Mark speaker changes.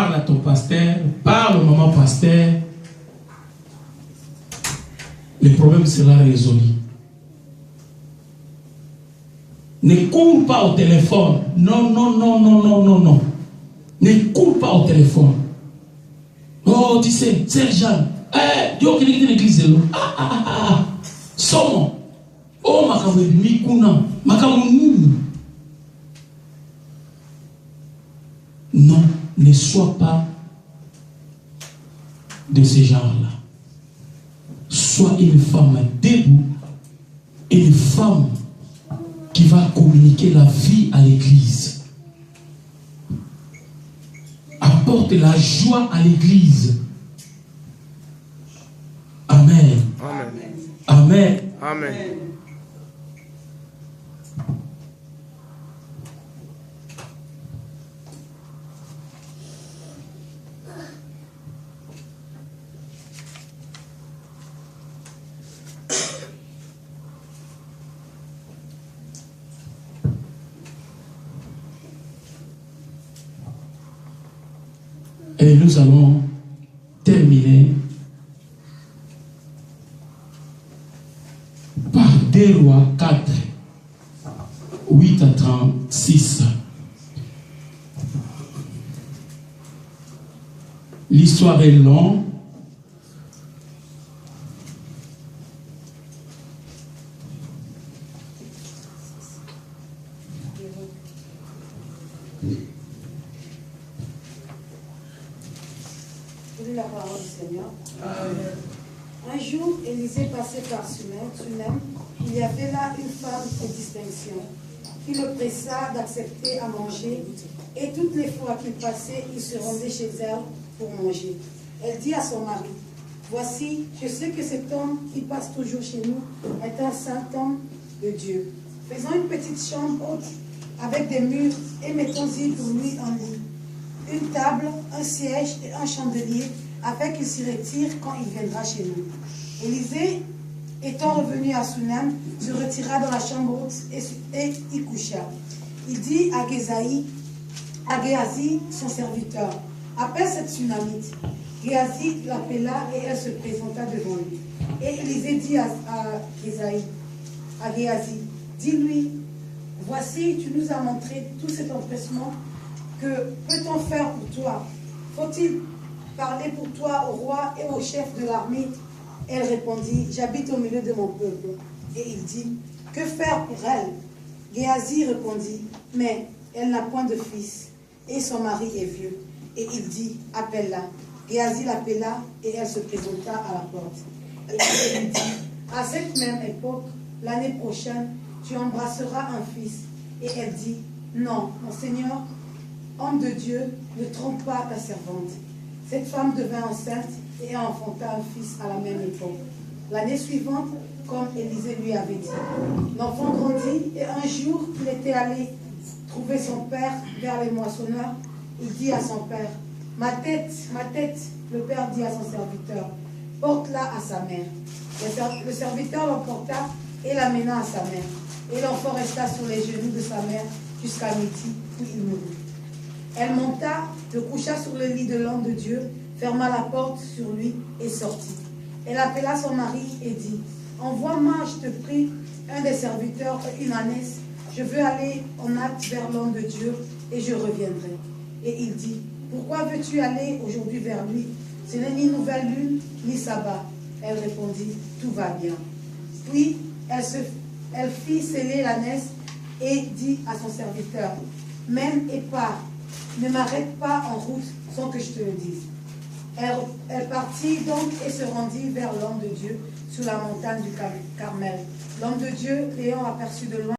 Speaker 1: parle à ton pasteur, parle au maman pasteur. Le problème sera résolu. Ne cours pas au téléphone. Non, non, non, non, non, non, non. Ne cours pas au téléphone. Oh, tu sais, c'est Jean. Dieu qui est l'église. Somo. Oh, makamu mikuna. Makamu nini. Non, ne sois pas de ce genre-là. Sois une femme debout, une femme qui va communiquer la vie à l'église. Apporte la joie à l'église. Amen.
Speaker 2: Amen.
Speaker 1: Amen.
Speaker 2: Amen.
Speaker 1: Et nous allons terminer par 2 Rois 4, 8 à 36. L'histoire est longue.
Speaker 3: La parole du Seigneur. Un jour, Élisée passait par Sunem. Il y avait là une femme de distinction qui le pressa d'accepter à manger. Et toutes les fois qu'il passait, il se rendait chez elle pour manger. Elle dit à son mari, « Voici, je sais que cet homme qui passe toujours chez nous est un saint homme de Dieu. Faisons une petite chambre haute avec des murs et mettons-y pour lui un lit, une table, un siège et un chandelier, afin qu'il s'y retire quand il viendra chez nous. » Élisée, étant revenu à Sunem, se retira dans la chambre haute et y coucha. Il dit à Géasi, son serviteur, « Appelle cette Sunamite. » Géasi l'appela et elle se présenta devant lui. Et Élisée dit à Géasi, « Dis-lui, voici, tu nous as montré tout cet empressement. Que peut-on faire pour toi? Faut-il parler pour toi au roi et au chef de l'armée? » Elle répondit, « J'habite au milieu de mon peuple. » Et il dit, « Que faire pour elle? » Géasi répondit, « Mais elle n'a point de fils, et son mari est vieux. » Et il dit, « Appelle-la. » Géasi l'appela, et elle se présenta à la porte. Et il dit, « À cette même époque, l'année prochaine, tu embrasseras un fils. » Et elle dit, « Non, mon Seigneur, homme de Dieu, ne trompe pas ta servante. » Cette femme devint enceinte et enfanta un fils à la même époque. L'année suivante, comme Élisée lui avait dit, l'enfant grandit et un jour, il était allé trouver son père vers les moissonneurs. Il dit à son père, « Ma tête, ma tête. » Le père dit à son serviteur, « Porte-la à sa mère. » Le serviteur l'emporta et l'amena à sa mère. Et l'enfant resta sur les genoux de sa mère jusqu'à midi, où il mourut. Elle monta, le coucha sur le lit de l'homme de Dieu, ferma la porte sur lui et sortit. Elle appela son mari et dit, « Envoie-moi, je te prie, un des serviteurs, une ânesse. Je veux aller en hâte vers l'homme de Dieu et je reviendrai. » Et il dit, « Pourquoi veux-tu aller aujourd'hui vers lui? Ce n'est ni nouvelle lune, ni sabbat. » Elle répondit, « Tout va bien. » Puis elle fit sceller l'ânesse et dit à son serviteur, « Mène et pars. Ne m'arrête pas en route sans que je te le dise. » Elle partit donc et se rendit vers l'homme de Dieu sur la montagne du Carmel. L'homme de Dieu, l'ayant aperçu de loin,